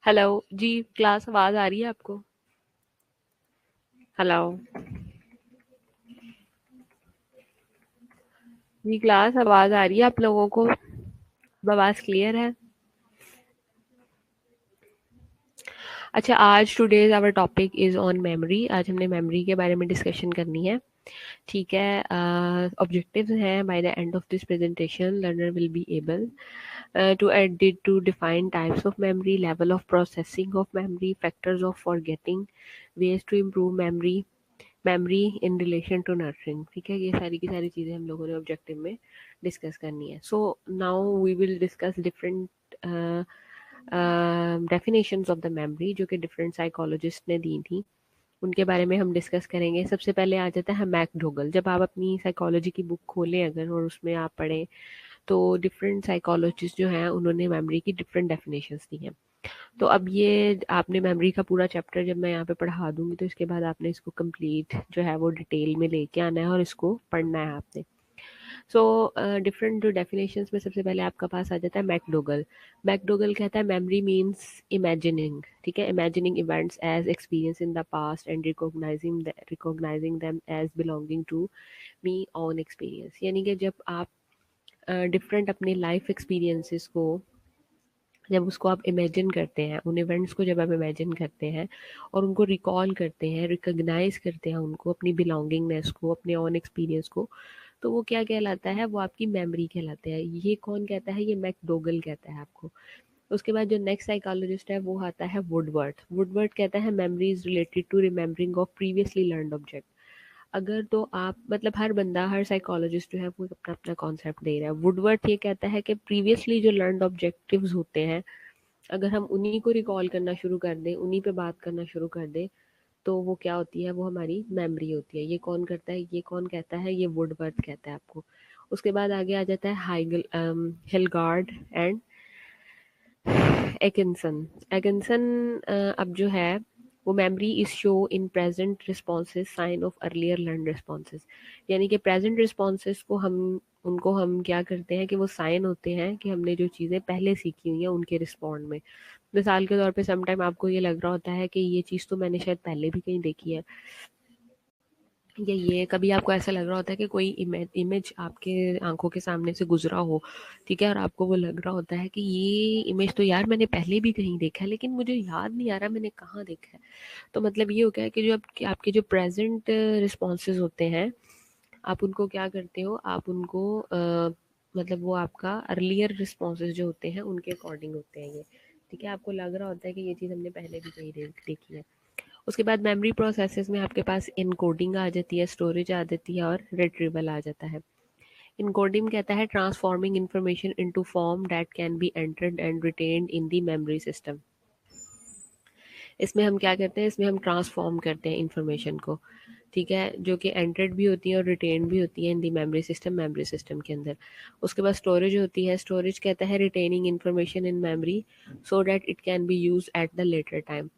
Hello जी। Class आवाज आ रही है आपको? हेलो जी, क्लास आवाज आ रही है आप लोगों को? आवाज क्लियर है? अच्छा, आज today's our topic is on memory. आज हमने मेमोरी के बारे में डिस्कशन करनी है। ठीक है। ऑब्जेक्टिव्स हैं, by the end of this presentation learner will be able to edit to define types of memory, level of processing of memory, factors of forgetting, ways to improve memory, memory in relation to nursing. ठीक है, ये सारी की सारी चीज़ें हम लोगों ने ऑब्जेक्टिव में डिस्कस करनी है। So now we will discuss different definitions of the memory जो कि डिफरेंट साइकोलॉजिस्ट ने दी थी, उनके बारे में हम डिस्कस करेंगे। सबसे पहले आ जाता है मैकडोगल। जब आप अपनी साइकोलॉजी की बुक खोलें अगर और उसमें आप पढ़ें तो डिफरेंट साइकोलॉजिस्ट जो हैं उन्होंने मेमोरी की डिफरेंट डेफिनेशंस दी हैं। तो अब ये आपने मेमोरी का पूरा चैप्टर जब मैं यहाँ पे पढ़ा दूंगी तो इसके बाद आपने इसको कंप्लीट जो है वो डिटेल में लेके आना है और इसको पढ़ना है आपने। सो डिफरेंट जो डेफिनेशंस में सबसे पहले आपका पास आ जाता है मैकडोगल। मैकडोगल कहता है मेमोरी मीन्स इमेजिनिंग। ठीक है, imagining events as experience in the past and recognizing them as belonging to me on experience. यानी कि जब आप डिफरेंट अपने लाइफ एक्सपीरियंसेस को जब उसको आप इमेजिन करते हैं, उन इवेंट्स को जब आप इमेजिन करते हैं और उनको रिकॉल करते हैं, रिकॉग्नाइज करते हैं उनको, अपनी बिलोंगिंगनेस को, अपने ऑन एक्सपीरियंस को, तो वो क्या कहलाता है? वो आपकी मेमोरी कहलाता है। ये कौन कहता है? ये मैकडोगल कहता है आपको। उसके बाद जो नेक्स्ट साइकोलॉजिस्ट है वो आता है वुडवर्थ। वुडवर्थ कहता है memory is related to remembering of previously learned object. अगर तो आप मतलब हर बंदा, हर साइकोलॉजिस्ट जो है वो अपना अपना कॉन्सेप्ट दे रहा है। वुडवर्थ ये कहता है कि प्रीवियसली जो लर्नड ऑब्जेक्टिव्स होते हैं, अगर हम उन्हीं को रिकॉल करना शुरू कर दें, उन्हीं पे बात करना शुरू कर दें, तो वो क्या होती है? वो हमारी मेमोरी होती है। ये कौन करता है? ये कौन कहता है? ये वुडवर्थ कहता है आपको। उसके बाद आगे आ जाता है हाइगल, हिलगार्ड एंड एकिंसन। एकिंसन अब जो है वो memory is show in present responses sign of earlier learn responses. यानी कि प्रेजेंट रिस्पॉन्सेज को हम उनको हम क्या करते हैं कि वो साइन होते हैं कि हमने जो चीज़ें पहले सीखी हुई हैं उनके रिस्पॉन्ड में। मिसाल के तौर पे समटाइम आपको ये लग रहा होता है कि ये चीज़ तो मैंने शायद पहले भी कहीं देखी है, या ये कभी आपको ऐसा लग रहा होता है कि कोई इमेज आपके आंखों के सामने से गुजरा हो। ठीक है, और आपको वो लग रहा होता है कि ये इमेज तो यार मैंने पहले भी कहीं देखा है लेकिन मुझे याद नहीं आ रहा मैंने कहाँ देखा है। तो मतलब ये हो गया कि जो आपके जो प्रेजेंट रिस्पॉन्सेज होते हैं, आप उनको क्या करते हो? आप उनको मतलब वो आपका अर्लियर रिस्पॉन्सेज जो होते हैं उनके अकॉर्डिंग होते हैं ये। ठीक है, आपको लग रहा होता है कि ये चीज़ हमने पहले भी कहीं देखी है। उसके बाद मेमोरी प्रोसेसेस में आपके पास इनकोडिंग आ जाती है, स्टोरेज आ जाती है और रिट्रीवल आ जाता है। इनकोडिंग कहता है transforming information into form that can be entered and retained in the memory system. इसमें हम क्या करते हैं? इसमें हम ट्रांसफॉर्म करते हैं इंफॉर्मेशन को। ठीक है, जो कि एंटर्ड भी होती है और रिटेन भी होती है इन दी मेमोरी सिस्टम के अंदर। उसके बाद स्टोरेज होती है। स्टोरेज कहता है retaining information in memory so that it can B use at the later time.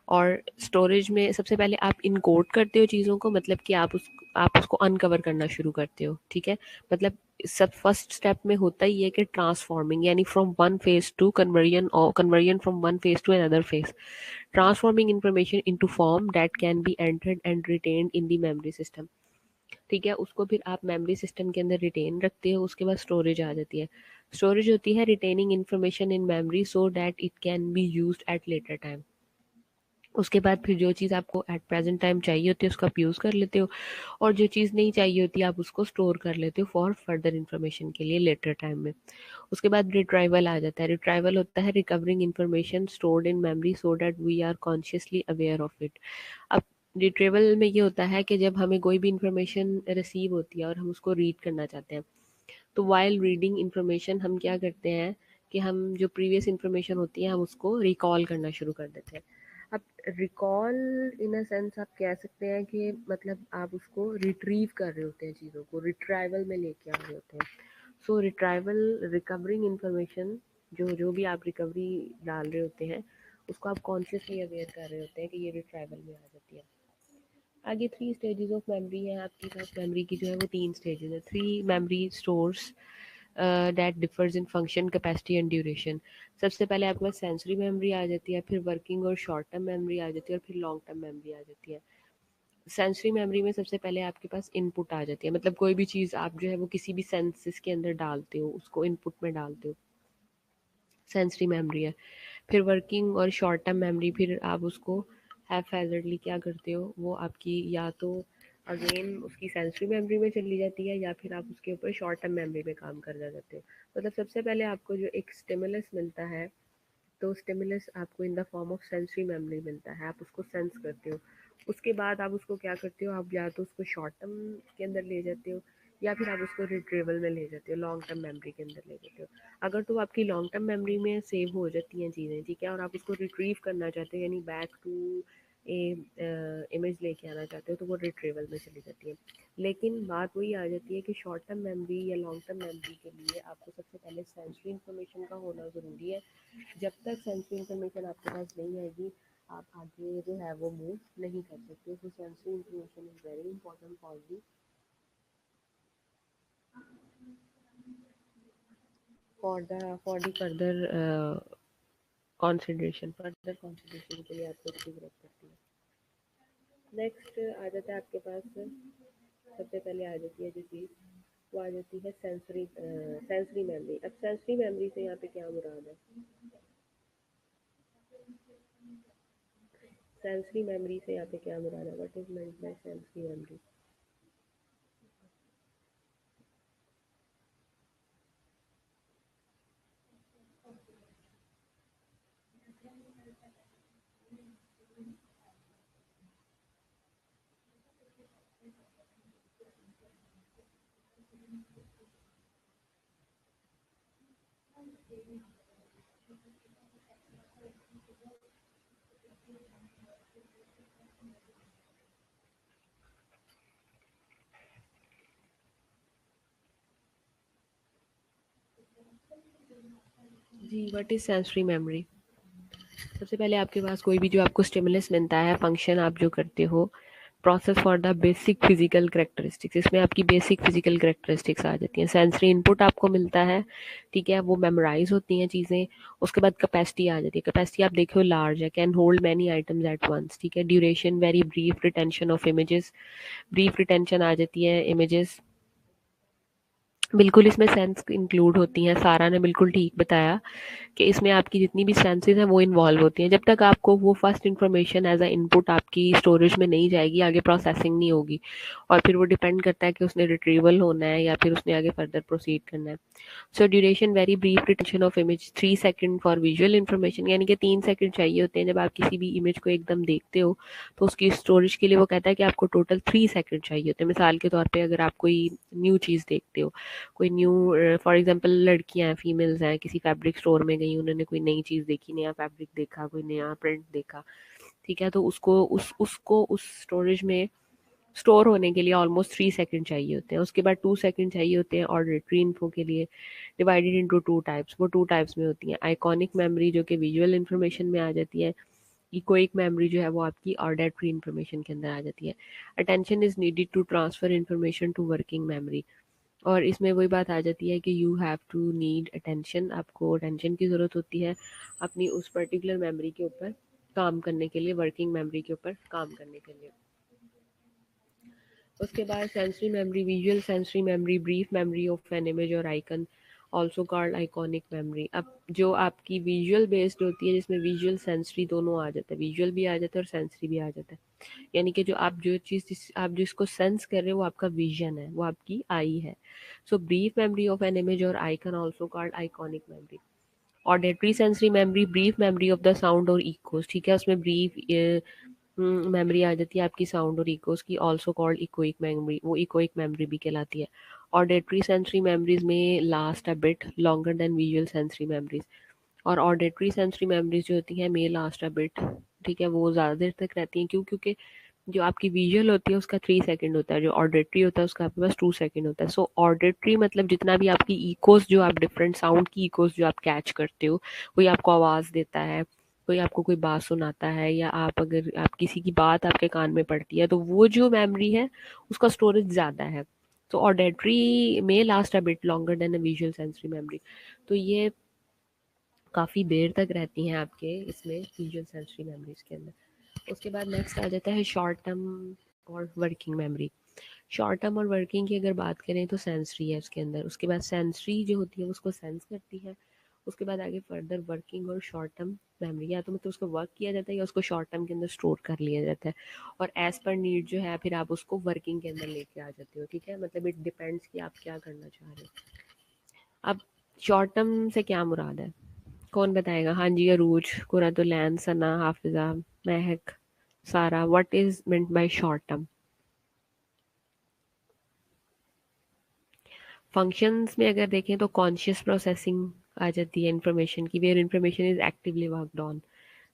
और स्टोरेज में सबसे पहले आप इनकोड करते हो चीज़ों को, मतलब कि आप उसको अनकवर करना शुरू करते हो। ठीक है, मतलब सब फर्स्ट स्टेप में होता ही है कि ट्रांसफॉर्मिंग, यानी from one phase to conversion, और conversion from one phase to another phase, transforming information into form that can be entered and retained in the memory system. ठीक है, उसको फिर आप मेमोरी सिस्टम के अंदर रिटेन रखते हो। उसके बाद स्टोरेज आ जाती है। स्टोरेज होती है retaining information in memory so that it can be used eight later time. उसके बाद फिर जो चीज़ आपको एट प्रेजेंट टाइम चाहिए होती है उसको आप यूज़ कर लेते हो, और जो चीज़ नहीं चाहिए होती आप उसको स्टोर कर लेते हो फॉर फर्दर इन्फॉर्मेशन के लिए लेटर टाइम में। उसके बाद रिट्राइवल आ जाता है। रिट्राइवल होता है recovering information stored in memory so that we are consciously aware of it. अब रिट्रीवल में ये होता है कि जब हमें कोई भी इंफॉर्मेशन रिसीव होती है और हम उसको रीड करना चाहते हैं, तो वाइल रीडिंग इंफॉर्मेशन हम क्या करते हैं कि हम जो प्रीवियस इंफॉर्मेशन होती है हम उसको रिकॉल करना शुरू कर देते हैं। अब रिकॉल इन अ सेंस आप कह सकते हैं कि मतलब आप उसको रिट्रीव कर रहे होते हैं, चीज़ों को रिट्राइवल में लेके आ रहे होते हैं। सो रिट्राइवल रिकवरिंग इंफॉर्मेशन, जो जो भी आप रिकवरी डाल रहे होते हैं उसको आप कॉन्शियसली अवेयर कर रहे होते हैं कि ये रिट्राइवल में आ जाती है। आगे 3 स्टेजेस ऑफ मेमोरी है आपके पास। मेमोरी की जो है वो 3 स्टेजेस है। 3 memory stores that differs in function, capacity and duration. सबसे पहले आपके पास सेंसरी मेमोरी आ जाती है, फिर वर्किंग और शॉर्ट टर्म मेमोरी आ जाती है, और फिर लॉन्ग टर्म मेमोरी आ जाती है। सेंसरी मेमोरी में सबसे पहले आपके पास इनपुट आ जाती है, मतलब कोई भी चीज़ आप जो है वो किसी भी सेंसेस के अंदर डालते हो, उसको इनपुट में डालते हो, सेंसरी मेमोरी है। फिर वर्किंग और शॉर्ट टर्म मेमोरी, फिर आप उसको हैफेजर्डली क्या करते हो, वो आपकी या तो अगेन उसकी सेंसरी मेमोरी में चली जाती है, या फिर आप उसके ऊपर शॉर्ट टर्म मेमोरी में काम कर जाते हो। मतलब सबसे पहले आपको जो एक स्टिमुलस मिलता है, तो स्टिमुलस आपको in the form of sensory memory मिलता है, आप उसको सेंस करते हो। उसके बाद आप उसको क्या करते हो, आप या तो उसको शॉर्ट टर्म के अंदर ले जाते हो, या फिर आप उसको रिट्रीवल में ले जाते हो, लॉन्ग टर्म मेमोरी के अंदर ले जाते हो। अगर तो आपकी लॉन्ग टर्म मेमोरी में सेव हो जाती हैं चीज़ें, ठीक है, और आप उसको रिट्रीव करना चाहते हो, यानी बैक टू ए इमेज लेके आना चाहते हो, तो वो रिट्रीवल में चली जाती है। लेकिन बात वही आ जाती है कि शॉर्ट टर्म मेमोरी या लॉन्ग टर्म मेमोरी के लिए आपको सबसे पहले सेंसरी इन्फॉर्मेशन का होना ज़रूरी है। जब तक सेंसरी इन्फॉर्मेशन आपके पास नहीं आएगी, आप आगे जो है वो मूव नहीं कर सकते। So sensory information is very important for the further consideration के लिए आपको इसकी जरूरत पड़ती है। नेक्स्ट आ जाता है आपके पास, सबसे पहले आ जाती है जो चीज़, वो आ जाती है सेंसरी मेमोरी। अब सेंसरी मेमोरी से यहाँ पे क्या मुराद है, सेंसरी मेमोरी से यहाँ पे क्या मुराद है, what is meant by sensory memory. जी, व्हाट इज सेंसरी मेमोरी। सबसे पहले आपके पास कोई भी जो आपको स्टिमुलस मिलता है, फंक्शन आप जो करते हो, process for the basic physical characteristics, इसमें आपकी बेसिक फिजिकल करेक्टरिस्टिक्स आ जाती हैं। सेंसरी इनपुट आपको मिलता है, ठीक है, वो मेमोराइज होती हैं चीज़ें। उसके बाद कैपेसिटी आ जाती है, कैपेसिटी आप देखो लार्ज है, can hold many items at once, ठीक है। Duration very brief retention of images, brief retention आ जाती है इमेजेस। बिल्कुल इसमें सेंस इंक्लूड होती हैं, सारा ने बिल्कुल ठीक बताया कि इसमें आपकी जितनी भी सेंसेस हैं वो इन्वॉल्व होती हैं। जब तक आपको वो first information as a input आपकी स्टोरेज में नहीं जाएगी, आगे प्रोसेसिंग नहीं होगी, और फिर वो डिपेंड करता है कि उसने रिट्रीवल होना है या फिर उसने आगे फर्दर प्रोसीड करना है। So duration very brief retention of image 3 second for visual information, यानी कि 3 सेकंड चाहिए होते हैं जब आप किसी भी इमेज को एकदम देखते हो, तो उसकी स्टोरेज के लिए वो कहता है कि आपको टोटल 3 सेकंड चाहिए होते हैं। मिसाल के तौर पे अगर आप कोई न्यू चीज़ देखते हो, कोई न्यू, फॉर एग्जांपल लड़कियां हैं, फीमेल्स हैं, किसी फैब्रिक स्टोर में गई, उन्होंने कोई नई चीज़ देखी, नया फैब्रिक देखा, कोई नया प्रिंट देखा, ठीक है, तो उसको उस स्टोरेज में स्टोर होने के लिए ऑलमोस्ट 3 सेकंड चाहिए होते हैं। उसके बाद 2 सेकंड चाहिए होते हैं ऑडिटरी इन्फो के लिए, डिवाइडेड इनटू 2 टाइप्स। वो 2 टाइप्स में होती हैं, आइकॉनिक मेमोरी जो कि विजुअल इन्फॉर्मेशन में आ जाती है, इकोइक मेमोरी जो है वो आपकी ऑडिटरी इन्फॉर्मेशन के अंदर आ जाती है। Attention is needed to transfer information to working memory, और इसमें वही बात आ जाती है कि you have to need attention, आपको अटेंशन की ज़रूरत होती है अपनी उस पर्टिकुलर मेमोरी के ऊपर काम करने के लिए, वर्किंग मेमोरी के ऊपर काम करने के लिए। उसके बाद sensory memory, visual sensory memory, brief memory of an image और icon, also called iconic memory. अब जो आपकी विजुअल बेस्ड होती है, जिसमें विजुअल सेंसरी दोनों आ जाता है, विजुअल भी आ जाता है और सेंसरी भी आ जाता है, यानी कि जो आप जो चीज़ आप जिसको सेंस कर रहे हो वो आपका विजन है, वो आपकी आई है। So brief memory of an image और icon also called iconic memory. Auditory sensory memory, brief memory of the sound और इकोस, ठीक है, उसमें ब्रीफ मेमोरी आ जाती है आपकी साउंड और इकोस की, ऑल्सो कॉल्ड इकोइक मेमोरी, वो इकोइक मेमोरी भी कहलाती है। ऑडिटरी सेंसरी मेमोरीज में last a bit longer than visual sensory memories, और ऑडिटरी सेंसरी मेमोरीज जो होती हैं मे लास्ट अ बिट, ठीक है, वो ज़्यादा देर तक रहती हैं। क्यों? क्योंकि जो आपकी विजुअल होती है उसका 3 सेकंड होता है, जो ऑडिटरी होता है उसका आपके पास 2 सेकंड होता है। सो ऑडिटरी मतलब जितना भी आपकी इकोस, जो आप डिफरेंट साउंड की इकोस जो आप कैच करते हो, कोई आपको आवाज़ देता है, कोई आपको कोई बात सुनाता है, या आप अगर आप किसी की बात आपके कान में पड़ती है, तो वो जो मेमोरी है उसका स्टोरेज ज़्यादा है। तो ऑडिटरी में last a bit longer than a visual sensory memory. तो ये काफ़ी देर तक रहती हैं आपके इसमें विजुअल सेंसरी मेमोरीज के अंदर। उसके बाद नेक्स्ट आ जाता है शॉर्ट टर्म और वर्किंग मेमोरी। शॉर्ट टर्म और वर्किंग की अगर बात करें तो सेंसरी है उसके अंदर, उसके बाद सेंसरी जो होती है वो उसको सेंस करती है, उसके बाद आगे फर्दर वर्किंग और शॉर्ट टर्म मेमोरी, या तो मतलब उसको वर्क किया जाता है या उसको शॉर्ट टर्म के अंदर स्टोर कर लिया जाता है, और एज पर नीड जो है फिर आप उसको वर्किंग के अंदर लेके आ जाते हो। ठीक है, मतलब इट डिपेंड्स कि आप क्या करना चाह रहे हो। अब शॉर्ट टर्म से क्या मुराद है, कौन बताएगा? हाँ जी, अरूज, कुरातुलैन, सना, हाफिजा, महक, सारा, what is meant bye short term? Functions में अगर देखें तो कॉन्शियस प्रोसेसिंग आ जाती है इन्फॉर्मेशन की, where information is actively worked on,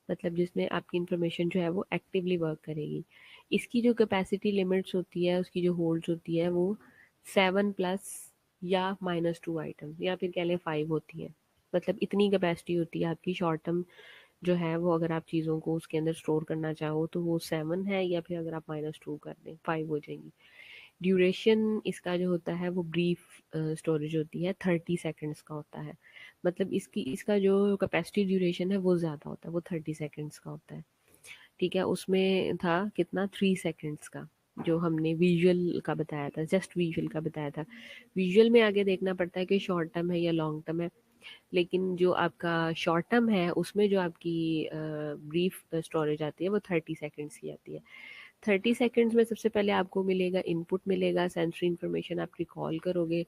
मतलब जिसमें आपकी इन्फॉर्मेशन जो है वो एक्टिवली वर्क करेगी। इसकी जो कैपेसिटी लिमिट्स होती है, उसकी जो होल्ड्स होती है वो 7+ या -2 आइटम, या फिर कह लें 5 होती है। मतलब इतनी कैपेसिटी होती है आपकी शॉर्ट टर्म जो है वो, अगर आप चीज़ों को उसके अंदर स्टोर करना चाहो तो वो 7 है, या फिर अगर आप -2 कर दें 5 हो जाएंगी। ड्यूरेशन इसका जो होता है वो ब्रीफ स्टोरेज होती है, 30 सेकेंड्स का होता है। मतलब इसका जो कैपेसिटी ड्यूरेशन है वो ज़्यादा होता है, वो 30 सेकेंड्स का होता है। ठीक है, उसमें था कितना, 3 सेकेंड्स का, जो हमने विजुअल का बताया था, जस्ट विजुअल का बताया था। विजुअल में आगे देखना पड़ता है कि शॉर्ट टर्म है या लॉन्ग टर्म है, लेकिन जो आपका शॉर्ट टर्म है उसमें जो आपकी ब्रीफ स्टोरेज आती है वो 30 सेकेंड्स की आती है। 30 सेकेंड्स में सबसे पहले आपको मिलेगा इनपुट, मिलेगा सेंसरी इन्फॉर्मेशन, आप रिकॉल करोगे,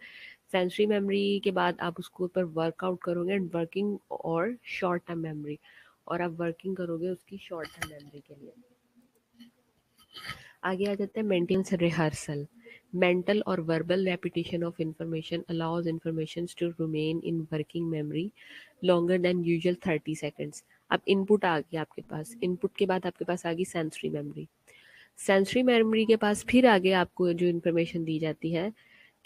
सेंसरी मेमोरी के बाद आप उसको ऊपर वर्कआउट करोगे एंड वर्किंग और शॉर्ट टर्म मेमोरी, और आप वर्किंग करोगे उसकी शॉर्ट टर्म मेमोरी के लिए। आगे आ जाते हैं मेंटेनेंस रिहर्सल। मेंटल और verbal repetition of information allows information to remain in working memory longer than usual 30 seconds. अब इनपुट आ गया आपके पास, इनपुट के बाद आपके पास आ गई सेंसरी मेमोरी। सेंसरी मेमोरी के पास फिर आगे आपको जो इन्फॉर्मेशन दी जाती है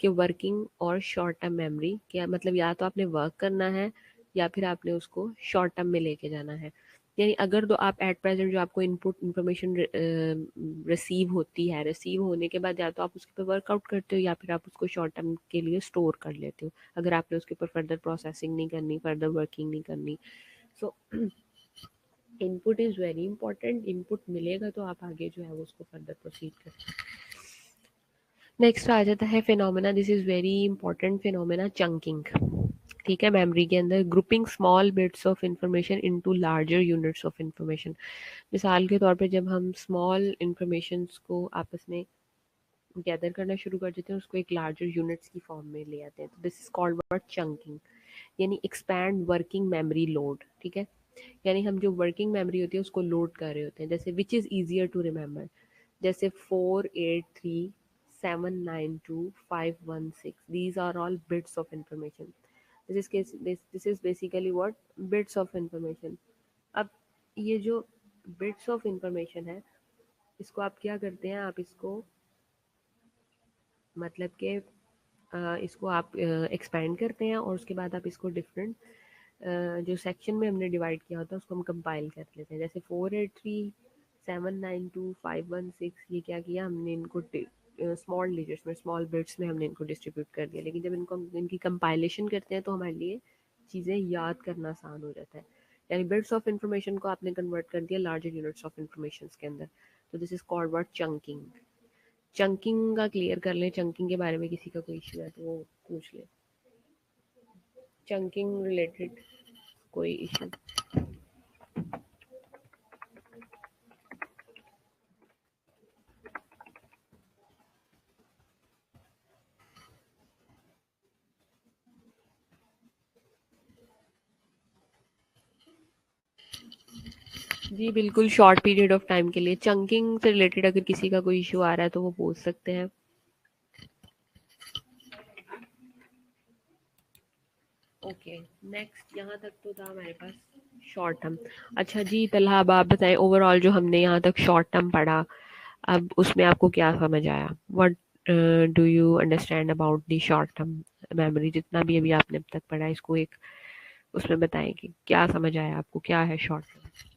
कि वर्किंग और शॉर्ट टर्म मेमोरी क्या, मतलब या तो आपने वर्क करना है या फिर आपने उसको शॉर्ट टर्म में लेके जाना है। यानी अगर तो आप एट प्रेजेंट जो आपको इनपुट इन्फॉर्मेशन रिसीव होती है, रिसीव होने के बाद या तो आप उसके ऊपर वर्कआउट करते हो या फिर आप उसको शॉर्ट टर्म के लिए स्टोर कर लेते हो, अगर आपने उसके ऊपर फर्दर प्रोसेसिंग नहीं करनी, फर्दर वर्किंग नहीं करनी। सो input is very important, input मिलेगा तो आप आगे जो है वो उसको फर्दर प्रोसीड कर। नेक्स्ट आ जाता है phenomena, this is very important phenomena, chunking. ठीक है, मेमोरी के अंदर grouping small bits of information into larger units of information. मिसाल के तौर पे जब हम स्मॉल इंफॉर्मेशन को आपस में गैदर करना शुरू कर देते हैं, उसको एक लार्जर यूनिट्स की फॉर्म में ले आते हैं, तो this is called word chunking, यानी एक्सपैंड वर्किंग मेमोरी लोड। ठीक है, यानी हम जो वर्किंग मेमोरी होती है उसको लोड कर रहे होते हैं, जैसे which is easier to remember, जैसे 483 792 516, these are all bits of information. This is basically what bits of information. अब ये जो bits of information है, इसको आप क्या करते हैं, आप इसको मतलब कि इसको आप एक्सपैंड करते हैं और उसके बाद आप इसको डिफरेंट जो सेक्शन में हमने डिवाइड किया होता है उसको हम कंपाइल कर लेते हैं। जैसे 483 792 516, ये क्या किया हमने, इनको स्मॉल डिजिट्स में, स्मॉल बिट्स में हमने इनको डिस्ट्रीब्यूट कर दिया, लेकिन जब इनको इनकी कंपाइलेशन करते हैं तो हमारे लिए चीज़ें याद करना आसान हो जाता है। यानी बिट्स ऑफ इंफॉर्मेशन को आपने कन्वर्ट कर दिया लार्जर यूनिट्स ऑफ इंफॉर्मेशन के अंदर, तो this is called word chunking. Chunking का क्लियर कर लें, चंकिंग के बारे में किसी का कोई इश्यू है तो वो पूछ ले, चंकिंग रिलेटेड कोई इशू। जी बिल्कुल, शॉर्ट पीरियड ऑफ टाइम के लिए चंकिंग से रिलेटेड अगर किसी का कोई इशू आ रहा है तो वो पूछ सकते हैं। ओके, नेक्स्ट यहाँ तक तो था हमारे पास शॉर्ट टर्म। अच्छा जी तलहा, अब आप बताएं ओवरऑल जो हमने यहाँ तक शॉर्ट टर्म पढ़ा, अब उसमें आपको क्या समझ आया? What do you understand about the short term memory? जितना भी अभी आपने अब तक पढ़ा इसको एक उसमें बताएं कि क्या समझ आया आपको, क्या है शॉर्ट टर्म?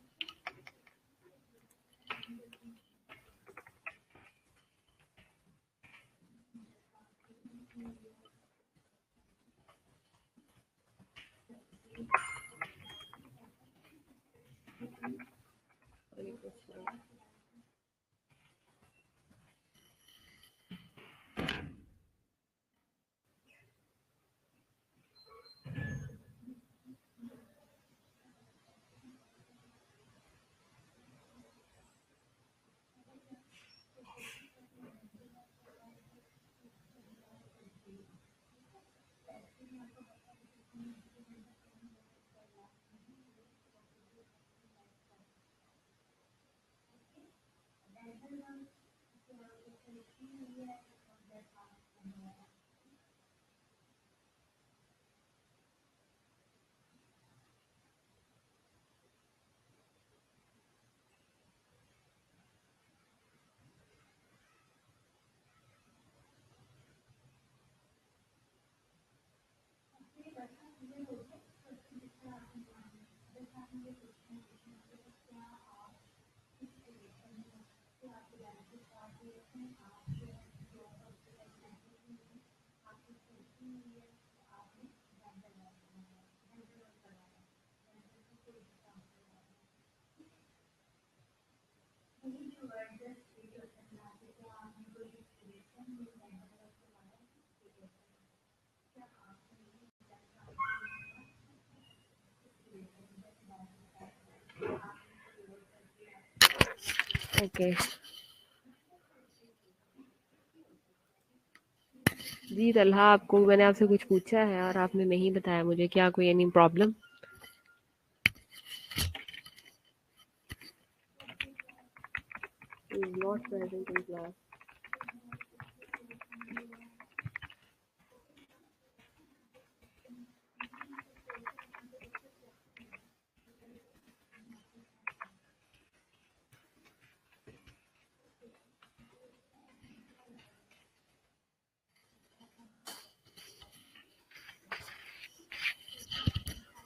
ओके जी तलहा, आपको मैंने आपसे कुछ पूछा है और आपने नहीं बताया मुझे, क्या कोई any problem? Not present in class.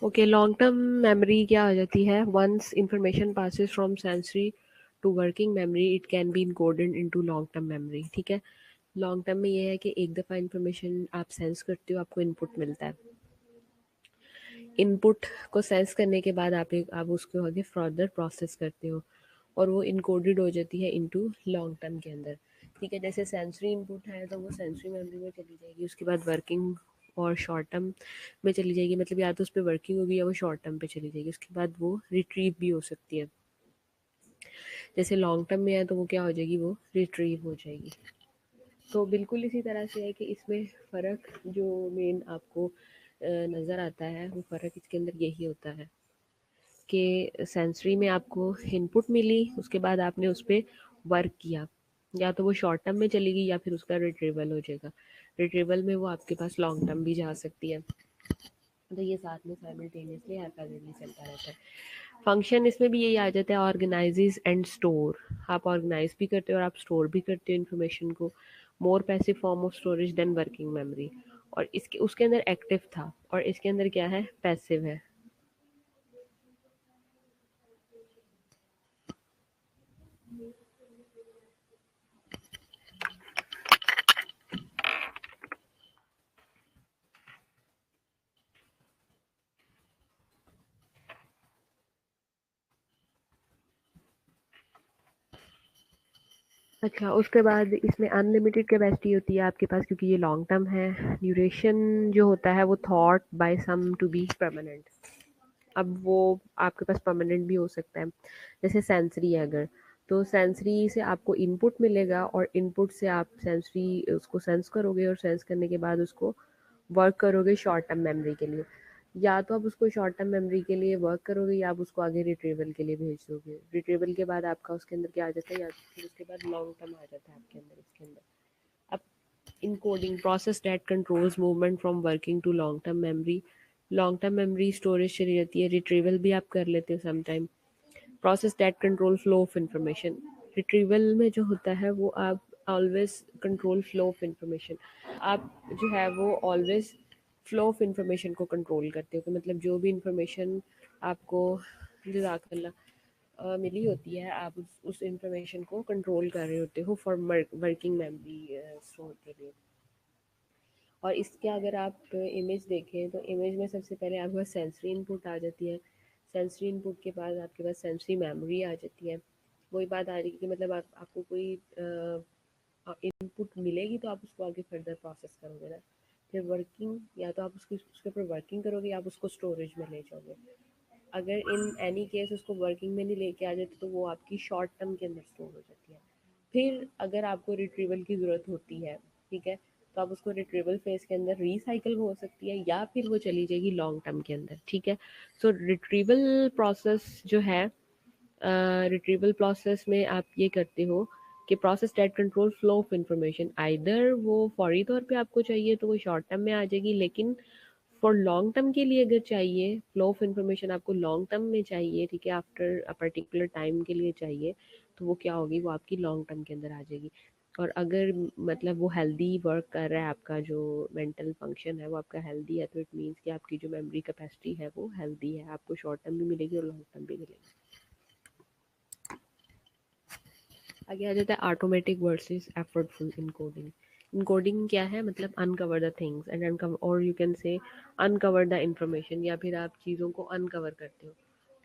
Okay, long term memory क्या हो जाती है? Once information passes from sensory to working memory it can be encoded into long term memory. ठीक है, लॉन्ग टर्म में ये है कि एक दफ़ा इंफॉर्मेशन आप सेंस करते हो, आपको इनपुट मिलता है। इनपुट को सेंस करने के बाद आप उसको आगे फर्दर प्रोसेस करते हो और वो इनकोडेड हो जाती है इनटू लॉन्ग टर्म के अंदर। ठीक है, जैसे सेंसरी इनपुट है तो वो सेंसरी मेमोरी में चली जाएगी, उसके बाद वर्किंग और शॉर्ट टर्म में चली जाएगी, मतलब या तो उस पर वर्किंग होगी या वो शॉर्ट टर्म पे चली जाएगी, उसके बाद वो रिट्रीव भी हो सकती है। जैसे लॉन्ग टर्म में है तो वो क्या हो जाएगी, वो रिट्रीव हो जाएगी। तो बिल्कुल इसी तरह से है कि इसमें फ़र्क जो मेन आपको नज़र आता है, वो फ़र्क इसके अंदर यही होता है कि सेंसरी में आपको इनपुट मिली, उसके बाद आपने उस पर वर्क किया, या तो वो शॉर्ट टर्म में चलेगी या फिर उसका रिट्रीवल हो जाएगा। रिट्रीवल में वो आपके पास लॉन्ग टर्म भी जा सकती है। तो ये साथ में साइमल्टेनियसली हर पैरेलली चलता रहता है। फंक्शन इसमें भी यही आ जाता है, ऑर्गेनाइजेज एंड स्टोर। आप ऑर्गेनाइज भी करते हो और आप स्टोर भी करते हो इन्फॉर्मेशन को। More passive form of storage then working memory. और इसके उसके अंदर एक्टिव था और इसके अंदर क्या है, पैसिव है। अच्छा, उसके बाद इसमें अनलिमिटेड कैपेसिटी होती है आपके पास, क्योंकि ये लॉन्ग टर्म है। ड्यूरेशन जो होता है वो thought by some to be permanent. अब वो आपके पास परमानेंट भी हो सकता है। जैसे सेंसरी है अगर, तो सेंसरी से आपको इनपुट मिलेगा और इनपुट से आप सेंसरी उसको सेंस करोगे और सेंस करने के बाद उसको वर्क करोगे शॉर्ट टर्म मेमोरी के लिए। या तो आप उसको शॉर्ट टर्म मेमोरी के लिए वर्क करोगे या आप उसको आगे रिट्रीवल के लिए भेज दोगे। रिट्रीवल के बाद आपका उसके अंदर क्या आ जाता है, या फिर उसके बाद लॉन्ग टर्म आ जाता है आपके अंदर। इसके अंदर अब encoding process that controls movement from working to long term memory. Long term memory storage चली जाती है, रिट्रीवल भी आप कर लेते हो sometime. Process that control flow of information. Retrieval में जो होता है वो आप always control flow of information. आप जो है वो ऑलवेज फ्लो ऑफ इंफॉर्मेशन को कंट्रोल करते हो, कि मतलब जो भी इंफॉर्मेशन आपको जज़ाकल्लाह मिली होती है, आप उस इंफॉर्मेशन को कंट्रोल कर रहे होते हो फॉर वर्किंग मेमोरी स्टोर के लिए। और इसके अगर आप इमेज देखें तो इमेज में सबसे पहले आपके पास सेंसरी इनपुट आ जाती है। सेंसरी इनपुट के बाद आपके पास सेंसरी मेमोरी आ जाती है। वही बात आ रही है कि मतलब आपको कोई इनपुट मिलेगी तो आप उसको आगे फर्दर प्रोसेस करोगे ना। फिर वर्किंग, या तो आप उसके ऊपर वर्किंग करोगे या आप उसको स्टोरेज में ले जाओगे। अगर इन एनी केस उसको वर्किंग में नहीं लेके आ जाते तो वो आपकी शॉर्ट टर्म के अंदर स्टोर हो जाती है। फिर अगर आपको रिट्रीवल की ज़रूरत होती है, ठीक है, तो आप उसको रिट्रीवल फेज के अंदर रिसाइकल हो सकती है या फिर वो चली जाएगी लॉन्ग टर्म के अंदर, ठीक है। सो रिट्रीवल प्रोसेस जो है, रिट्रीवल प्रोसेस में आप ये करते हो कि process that control flow of information, either वो फौरी तौर पे आपको चाहिए तो वो शॉर्ट टर्म में आ जाएगी, लेकिन फॉर लॉन्ग टर्म के लिए अगर चाहिए, फ्लो ऑफ इंफॉर्मेशन आपको लॉन्ग टर्म में चाहिए, ठीक है, आफ्टर अ पर्टिकुलर टाइम के लिए चाहिए, तो वो क्या होगी, वो आपकी लॉन्ग टर्म के अंदर आ जाएगी। और अगर मतलब वो हेल्दी वर्क कर रहा है, आपका जो मेंटल फंक्शन है वो आपका हेल्दी है, तो इट मीन्स कि आपकी जो मेमोरी कैपेसिटी है वो हेल्दी है, आपको शॉर्ट टर्म भी मिलेगी और लॉन्ग टर्म भी मिलेगी। आगे आ जाता है automatic versus effortful encoding. Encoding क्या है, मतलब uncover the things and uncover, और you can say uncover the information, या फिर आप चीज़ों को अनकवर करते हो।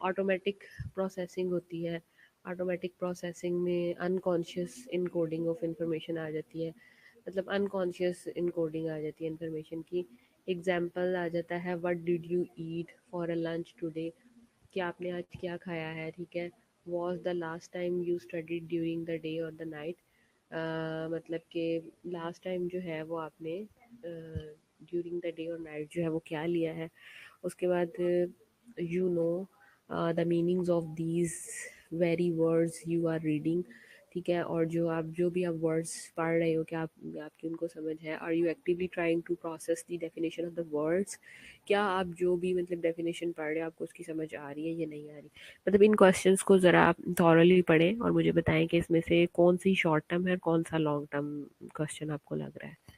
ऑटोमेटिक प्रोसेसिंग होती है, ऑटोमेटिक प्रोसेसिंग में अनकॉन्शियस इनकोडिंग ऑफ इंफॉर्मेशन आ जाती है, मतलब अनकॉन्शियस इनकोडिंग आ जाती है इंफॉर्मेशन की। एग्जाम्पल आ जाता है, what did you eat for a lunch today, कि आपने आज क्या खाया है, ठीक है। Was the last time you studied during the day और द नाइट, मतलब कि लास्ट टाइम जो है वो आपने ड्यूरिंग द डे और नाइट जो है वो क्या लिया है। उसके बाद you know the meanings of these very words you are reading, ठीक है। और जो भी आप वर्ड्स पढ़ रहे हो, क्या आपकी उनको समझ है। Are you actively trying to process the definition of the words, क्या आप जो भी मतलब डेफिनेशन पढ़ रहे हो आपको उसकी समझ आ रही है या नहीं आ रही। मतलब इन क्वेश्चंस को ज़रा आप थॉरली पढ़ें और मुझे बताएं कि इसमें से कौन सी शॉर्ट टर्म है, कौन सा लॉन्ग टर्म क्वेश्चन आपको लग रहा है।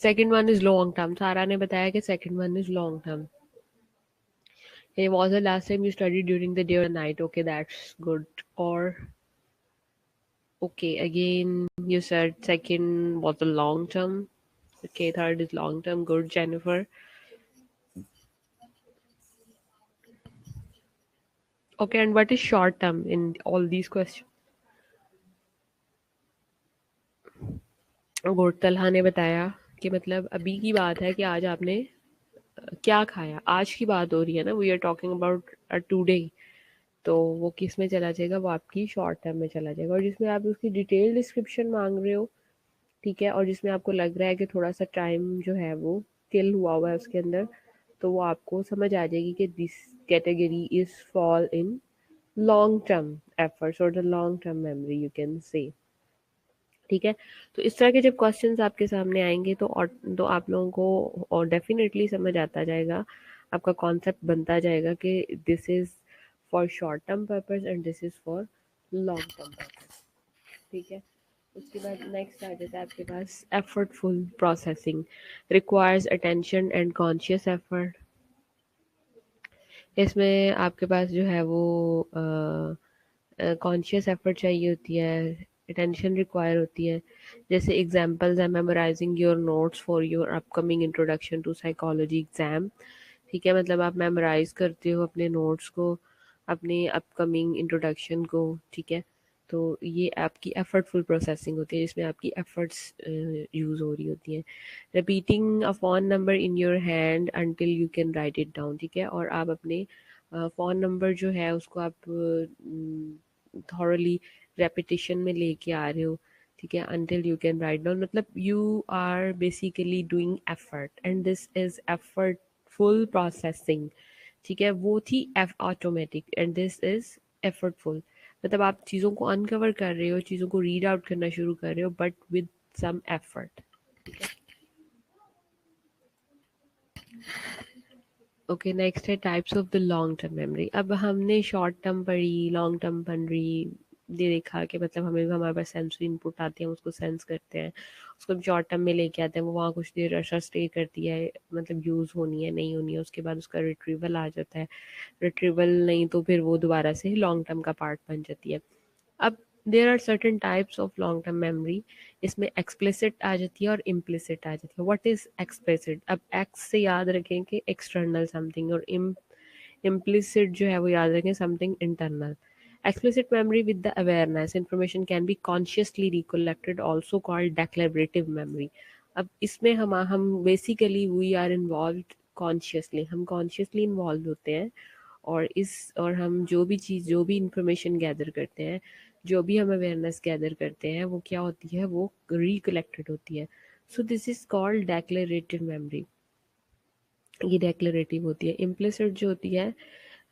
Second one is long term, सारा ने बताया कि second one is long term. Hey, was the last time you studied during the day or night? Okay, that's good. Or okay, again you said second was the long term. Okay, third is long term. Good, Jennifer. Okay, and what is short term in all these questions? Good, Talha ने बताया कि मतलब अभी की बात है कि आज आपने क्या खाया, आज की बात हो रही है ना, we are talking about today. तो वो किस में चला जाएगा, वो आपकी शॉर्ट टर्म में चला जाएगा। और जिसमें आप उसकी डिटेल डिस्क्रिप्शन मांग रहे हो, ठीक है, और जिसमें आपको लग रहा है कि थोड़ा सा टाइम जो है वो किल हुआ है उसके अंदर, तो वो आपको समझ आ जाएगी कि this category is fall in long term efforts और the long term memory, you can say, ठीक है। तो इस तरह के जब क्वेश्चंस आपके सामने आएंगे तो आप लोगों को और डेफिनेटली समझ आता जाएगा, आपका कॉन्सेप्ट बनता जाएगा कि this is for short term purpose and this is for long term purpose, ठीक है। उसके बाद नेक्स्ट आ जाता है आपके पास effortful processing, requires attention and conscious effort. इसमें आपके पास जो है वो कॉन्शियस एफर्ट चाहिए होती है, अटेंशन रिक्वायर होती है। जैसे एग्जांपल्स है, memorising your notes for your upcoming introduction to psychology exam, ठीक है, मतलब आप मेमोराइज करते हो अपने नोट्स को अपने अपकमिंग इंट्रोडक्शन को, ठीक है। तो ये आपकी एफर्टफुल प्रोसेसिंग होती है जिसमें आपकी एफर्ट्स यूज़ हो रही होती हैं। Repeating a phone number in your hand until you can right it down, ठीक है। और आप अपने फ़ोन नंबर जो है उसको आप थॉरली रेपिटेशन में लेके आ रहे हो, ठीक है, until you can write down, मतलब you are basically doing effort and this is effortful processing, ठीक है। वो थी F automatic and this is effortful, मतलब आप चीज़ों को अनकवर कर रहे हो, चीज़ों को रीड आउट करना शुरू कर रहे हो बट विद सम एफर्ट, ठीक है। ओके, नेक्स्ट है types of the long term memory. अब हमने शॉर्ट टर्म पढ़ी, लॉन्ग टर्म पढ़ रही, ये देखा कि मतलब हमें हमारे पास सेंसरी इनपुट आते हैं, उसको सेंस करते हैं, उसको हम शॉर्ट टर्म में लेके आते हैं, वो वहाँ कुछ देर अर्सा स्टे करती है, मतलब यूज़ होनी है नहीं होनी है, उसके बाद उसका रिट्रीवल आ जाता है, रिट्रीवल नहीं तो फिर वो दोबारा से लॉन्ग टर्म का पार्ट बन जाती है। अब there are certain types of long term memory, इसमें एक्सप्लिसिट आ जाती है और इम्प्लिसिट आ जाती है। What is explicit? अब एक्स से याद रखें कि एक्सटर्नल समथिंग, और इम्प्लिसिट जो है वो याद रखें something internal. Explicit memory with the awareness information can be consciously recollected, also called declarative memory. अब इसमें हम basically we are involve consciously, हम कॉन्शियसली इन्वॉल्व होते हैं, और हम जो भी चीज़, जो भी इंफॉर्मेशन गैदर करते हैं, जो भी हम अवेयरनेस गैदर करते हैं, वो क्या होती है, वो रिकलेक्टेड होती है। So this is called declarative memory, ये डेक्लेरेटिव होती है। इम्प्लिसिट जो होती है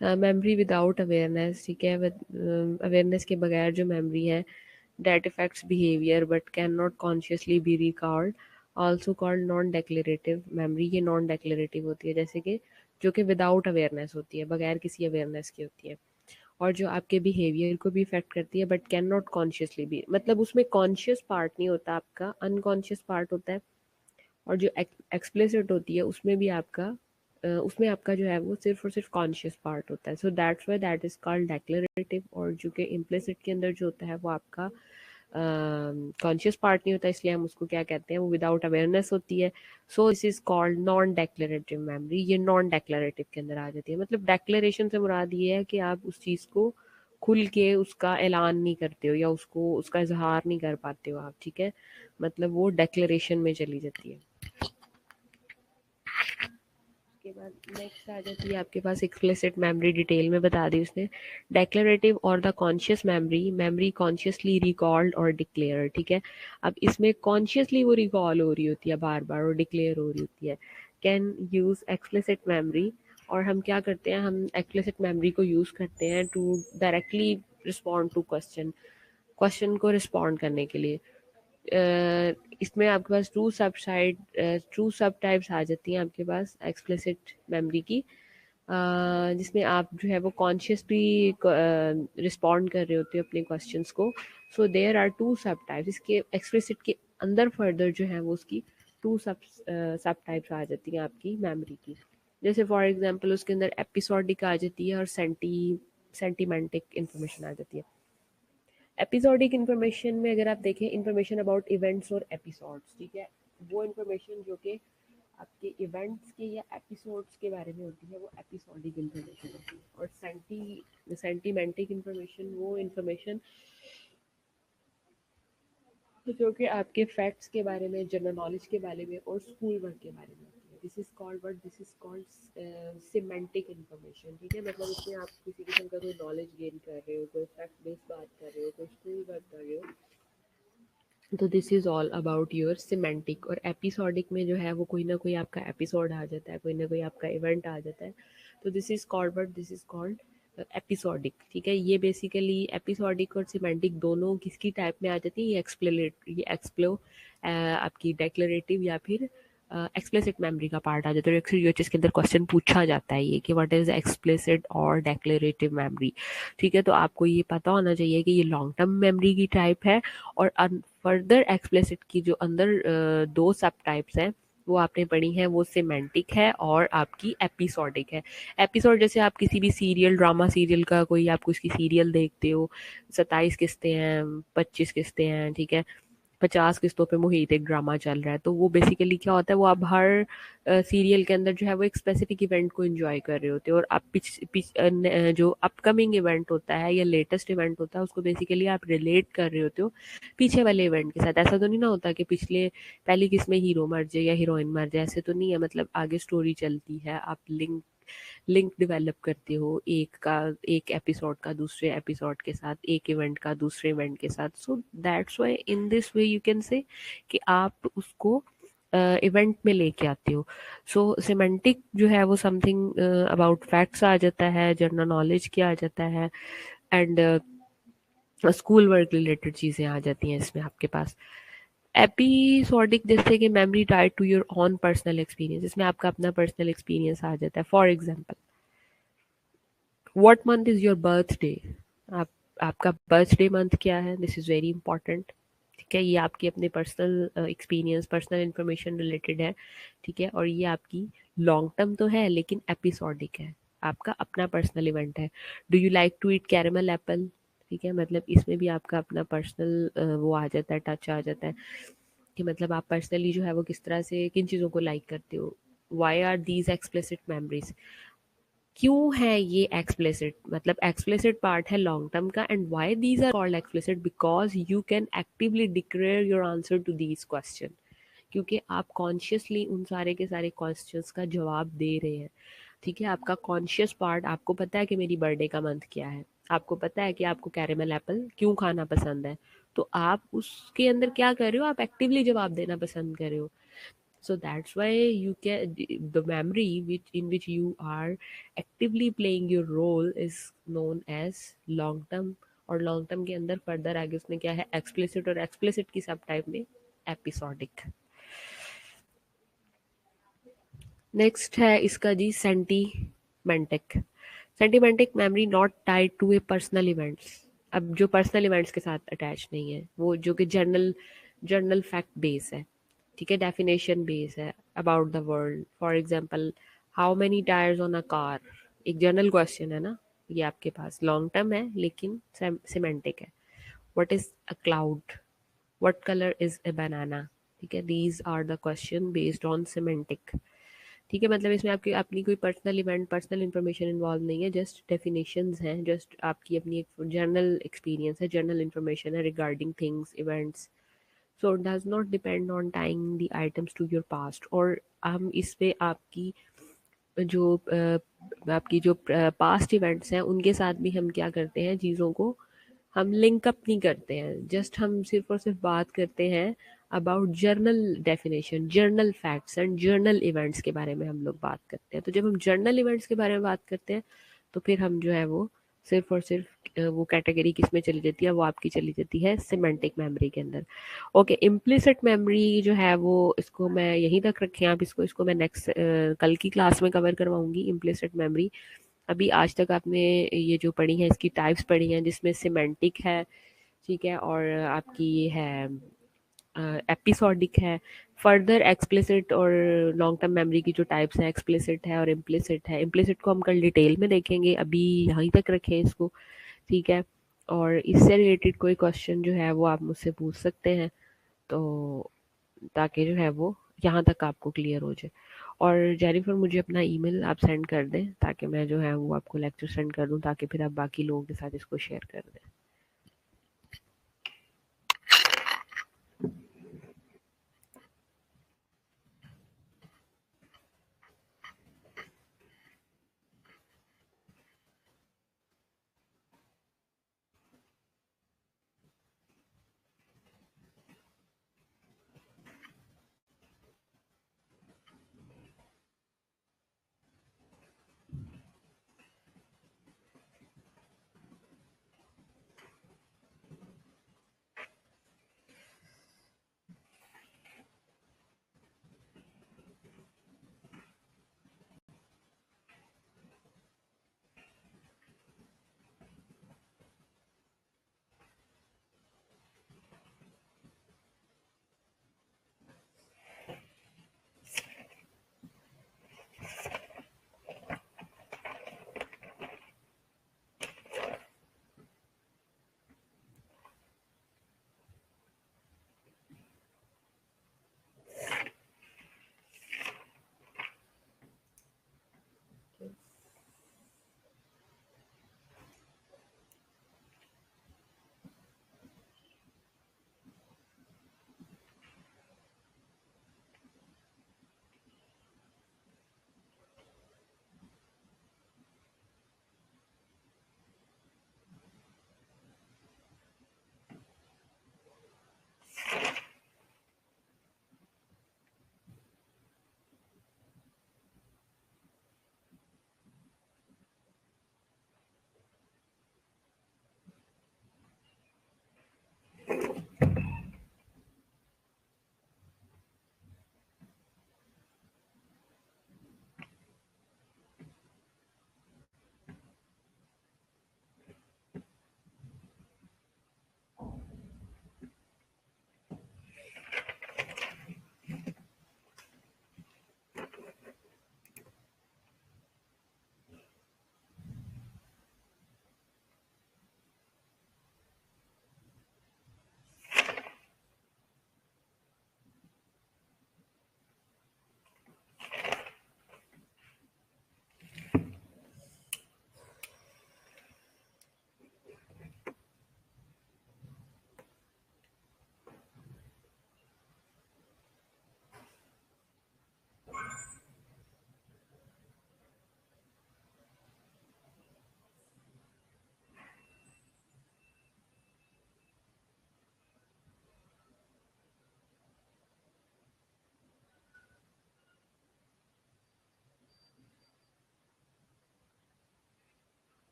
मेमोरी विदाउट अवेयरनेस, ठीक है, अवेयरनेस के बगैर जो मेमोरी है, that effects behaviour but can not consciously be recalled, also called non declarative memory. ये नॉन डेक्लेरेटिव होती है, जैसे कि जो कि विदाउट अवेयरनेस होती है, बगैर किसी अवेयरनेस की होती है, और जो आपके बिहेवियर को भी इफेक्ट करती है but can not consciously be, मतलब उसमें कॉन्शियस पार्ट नहीं होता आपका, अनकॉन्शियस पार्ट होता है। और जो एक्सप्लिसिट होती है उसमें भी आपका उसमें आपका जो है वो सिर्फ और सिर्फ कॉन्शियस पार्ट होता है। So that's why that is called declarative. और जो कि इम्प्लिसिट के अंदर जो होता है वो आपका कॉन्शियस पार्ट नहीं होता, इसलिए हम उसको क्या कहते हैं, वो विदाउट अवेयरनेस होती है। So this is called non declarative memory. ये नॉन डेक्लेरेटिव के अंदर आ जाती है, मतलब डेक्लेरेशन से मुराद ये है कि आप उस चीज़ को खुल के उसका ऐलान नहीं करते हो या उसको उसका इजहार नहीं कर पाते हो आप, ठीक है, मतलब वो डेक्लेरेशन में चली जाती है। उसके बाद नेक्स्ट आ जाती है आपके पास एक्सप्लिसिट मेमोरी, डिटेल में बता दी उसने। डेक्लेरेटिव और the conscious memory, memory consciously recalled और डिक्लेयर, ठीक है। अब इसमें कॉन्शियसली वो रिकॉल हो रही होती है बार बार और डिक्लेयर हो रही होती है। कैन यूज एक्सप्लिसिट मेमोरी, और हम क्या करते हैं, हम एक्सप्लिसिट मेमोरी को यूज़ करते हैं to directly respond to question, question को रिस्पॉन्ड करने के लिए। इसमें आपके पास टू सब टाइप्स आ जाती हैं आपके पास एक्सप्लिसिट मेमोरी की, जिसमें आप जो है वो कॉन्शियसली रिस्पॉन्ड कर रहे होते हो अपने क्वेश्चंस को। सो देयर आर टू सब टाइप्स, इसके एक्सप्लिसिट के अंदर फर्दर जो है वो उसकी टू सब टाइप्स आ जाती हैं आपकी मेमोरी की। जैसे फॉर एग्जांपल उसके अंदर एपिसोडिक आ जाती है और सेंटिमेंटिक इंफॉर्मेशन आ जाती है। एपिसोडिक इन्फॉर्मेशन में अगर आप देखें, इन्फॉर्मेशन अबाउट इवेंट्स और एपिसोड्स, ठीक है, वो इन्फॉर्मेशन जो कि आपके इवेंट्स के या एपिसोड्स के बारे में होती है वो एपिसोडिक इन्फॉर्मेशन होती है। और सेंटिमेंटिक इन्फॉर्मेशन, वो इन्फॉर्मेशन जो कि आपके फैक्ट्स के बारे में, जनरल नॉलेज के बारे में और स्कूल वर्क के बारे में होती है। This is called semantic information, ठीक है, मतलब उसमें आप किसी किस्म का कोई नॉलेज गेन कर रहे हो, कोई फैक्ट बेस्ड बात कर रहे हो, कोई स्कूल वर्क कर रहे हो, तो this is all about your semantic. और एपिसोडिक में जो है वो कोई ना कोई आपका एपिसोड आ जाता है, कोई ना कोई आपका इवेंट आ जाता है, तो दिस इज़ कॉल्ड एपिसोडिक, ठीक है। ये बेसिकली एपिसोडिक और सिमेंटिक दोनों किसकी टाइप में आ जाती है, ये एक्सप्लो आपकी डेक्लरेटिव या फिर एक्सप्लिसिट मेमोरी का पार्ट आ जाता है। अक्सर यूएचएस के अंदर क्वेश्चन पूछा जाता है ये कि व्हाट इज एक्सप्लिसिट और डेक्लरेटिव मेमोरी, ठीक है। तो आपको ये पता होना चाहिए कि ये लॉन्ग टर्म मेमोरी की टाइप है, और फर्दर एक्सप्लिसिट की जो अंदर दो सब टाइप्स हैं वो आपने पढ़ी हैं, वो सिमेंटिक है और आपकी एपिसोडिक है। एपिसोड जैसे आप किसी भी सीरियल, ड्रामा सीरियल का कोई आप उसकी सीरियल देखते हो, 27 किस्तें हैं, 25 किस्तें हैं, ठीक है, 50 किस्तों पे मोहित एक ड्रामा चल रहा है, तो वो बेसिकली क्या होता है, वो आप हर सीरियल के अंदर जो है वो एक स्पेसिफिक इवेंट को एंजॉय कर रहे होते हो, और आप जो अपकमिंग इवेंट होता है या लेटेस्ट इवेंट होता है उसको बेसिकली आप रिलेट कर रहे होते हो पीछे वाले इवेंट के साथ। ऐसा तो नहीं ना होता कि पिछले पहली किस्त में हीरो मर जाए या हीरोइन मर जाए, ऐसे तो नहीं है, मतलब आगे स्टोरी चलती है, आप लिंक डेवलप करते हो एक एपिसोड का दूसरे एपिसोड के साथ, एक इवेंट का दूसरे इवेंट के साथ। सो that's why in this way you can से कि आप उसको इवेंट में लेके आते हो। सो सिमेंटिक जो है वो समथिंग अबाउट फैक्ट्स आ जाता है, जनरल नॉलेज क्या आ जाता है, एंड स्कूल वर्क रिलेटेड चीज़ें आ जाती हैं इसमें आपके पास। एपिसोडिक जैसे कि memory tied to your own personal experience, इसमें आपका अपना पर्सनल एक्सपीरियंस आ जाता है। For example, what month is your birthday, आप आपका बर्थडे मंथ क्या है, दिस इज़ वेरी इंपॉर्टेंट। ठीक है, ये आपकी अपने personal experience, personal information related है। ठीक है, और ये आपकी लॉन्ग टर्म तो है लेकिन एपिसोडिक है, आपका अपना पर्सनल इवेंट है। Do you like to eat caramel apple, ठीक है, मतलब इसमें भी आपका अपना पर्सनल वो आ जाता है, टच आ जाता है कि मतलब आप पर्सनली जो है वो किस तरह से किन चीज़ों को लाइक करते हो। Why are these explicit memories, क्यों है ये एक्सप्लिसिट, मतलब एक्सप्लिसिट पार्ट है लॉन्ग टर्म का, and why these are called explicit, because you can actively declare your answer to these question, क्योंकि आप कॉन्शियसली उन सारे के सारे क्वेश्चंस का जवाब दे रहे हैं। ठीक है, आपका कॉन्शियस पार्ट, आपको पता है कि मेरी बर्थडे का मंथ क्या है, आपको पता है कि आपको कैरेमल एप्पल क्यों खाना पसंद है, तो आप उसके अंदर क्या कर रहे हो, आप एक्टिवली जवाब देना पसंद कर रहे हो। So that's why you can, the memory which in which you are actively playing your role is known as long term, और लॉन्ग टर्म के अंदर फर्दर आगे उसमें क्या है, एक्सप्लिसिट, और एक्सप्लिसिट की सब टाइप में एपिसोडिक। नेक्स्ट है इसका जी semantic. Semantic memory not tied to a personal events, अब जो पर्सनल इवेंट्स के साथ अटैच नहीं है, वो जो कि जर्नल जर्नल फैक्ट बेस है। ठीक है, डेफिनेशन बेस है about the world. For example, how many tyres on a car, एक जनरल क्वेश्चन है ना, ये आपके पास लॉन्ग टर्म है लेकिन सिमेंटिक है। What is a cloud, what colour is a banana, ठीक है, these are the question based on semantic. ठीक है, मतलब इसमें आपकी अपनी कोई personal event, personal information involve नहीं है, जस्ट डेफिनेशंस हैं, जस्ट आपकी अपनी एक जर्नल एक्सपीरियंस है, जर्नल इंफॉर्मेशन है regarding things, events. So it does not depend on tying the items to your past, और हम इस पे आपकी जो पास्ट इवेंट्स हैं उनके साथ भी हम क्या करते हैं, चीज़ों को हम लिंक अप नहीं करते हैं, जस्ट हम सिर्फ और सिर्फ बात करते हैं about journal definition, journal facts and journal events के बारे में हम लोग बात करते हैं। तो जब हम जर्नल इवेंट्स के बारे में बात करते हैं तो फिर हम जो है वो सिर्फ और सिर्फ वो कैटेगरी किस में चली जाती है, वो आपकी चली जाती है सिमेंटिक मेमोरी के अंदर। ओके, इम्प्लिसिट मेमोरी जो है वो, इसको मैं यहीं तक रखें आप, इसको मैं नेक्स्ट कल की क्लास में कवर करवाऊंगी इम्प्लिसिट मेमोरी। अभी आज तक आपने ये जो पढ़ी है इसकी टाइप्स पढ़ी हैं, जिसमें सिमेंटिक है, ठीक है, और आपकी ये है एपिसोडिक है। फर्दर एक्सप्लिसिट और लॉन्ग टर्म मेमोरी की जो टाइप्स हैं, एक्सप्लिसिट है और इम्प्लिसिट है। इम्प्लिसिट को हम कल डिटेल में देखेंगे, अभी यहीं तक रखें इसको, ठीक है। और इससे रिलेटेड कोई क्वेश्चन जो है वो आप मुझसे पूछ सकते हैं, तो ताकि जो है वो यहाँ तक आपको क्लियर हो जाए। और जेनिफर, मुझे अपना ईमेल आप सेंड कर दें ताकि मैं जो है वो आपको लेक्चर सेंड कर दूँ, ताकि फिर आप बाकी लोगों के साथ इसको शेयर कर दें।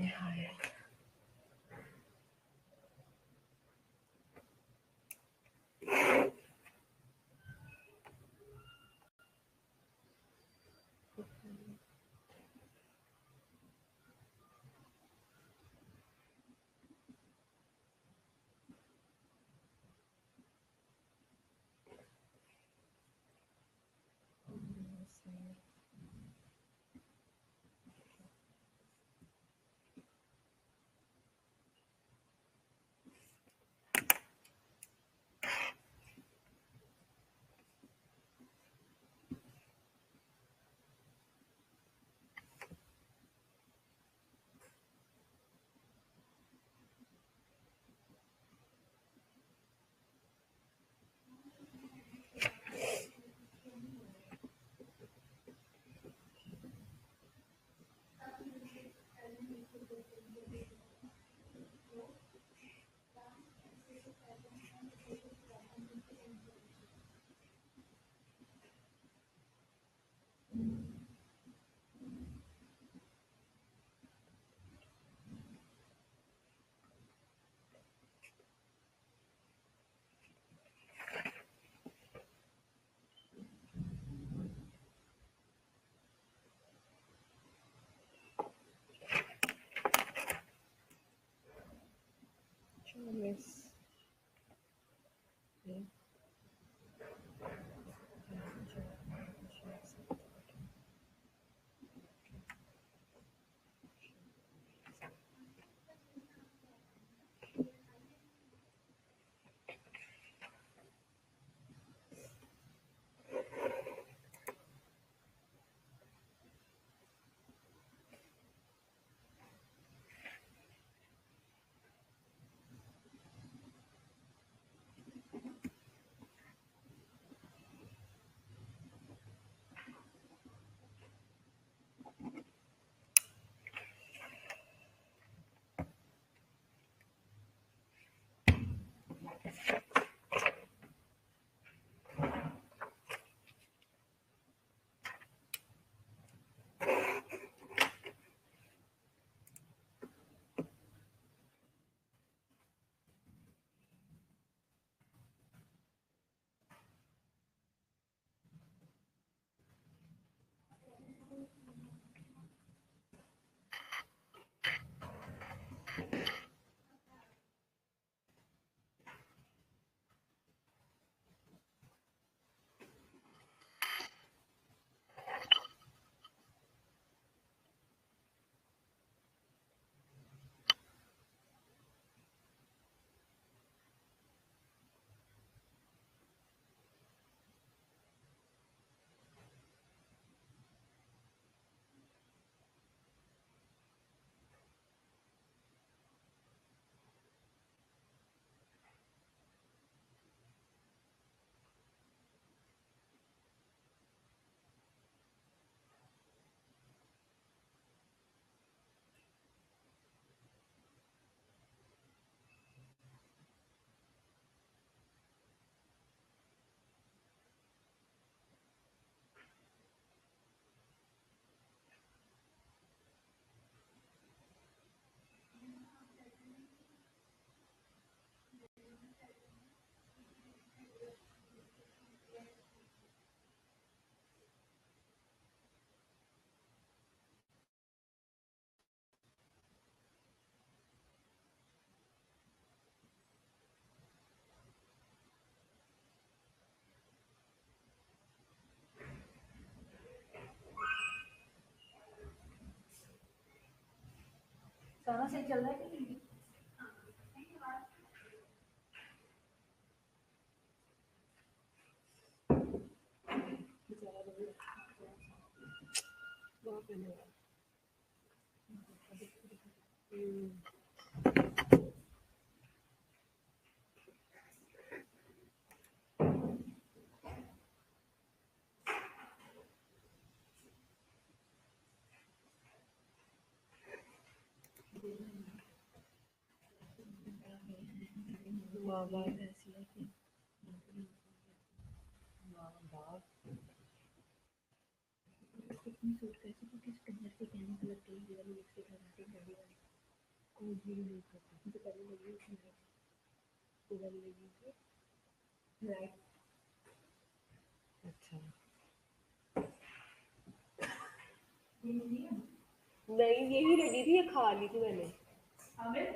हाय। Yes. Yeah. सारा सही चल रहा है कि नहीं? बहुत धन्यवाद। बात ऐसी है कि कितनी सूट कैसे तो किस कलर के कहने कलर के ये वाली लिपस्टिक लगाती है गाड़ी वाली कोजी देखो जो पहले लगी उधर लगी थी राइट अच्छा ये नहीं है नहीं यही लगी थी ये खा ली थी मैंने आमिर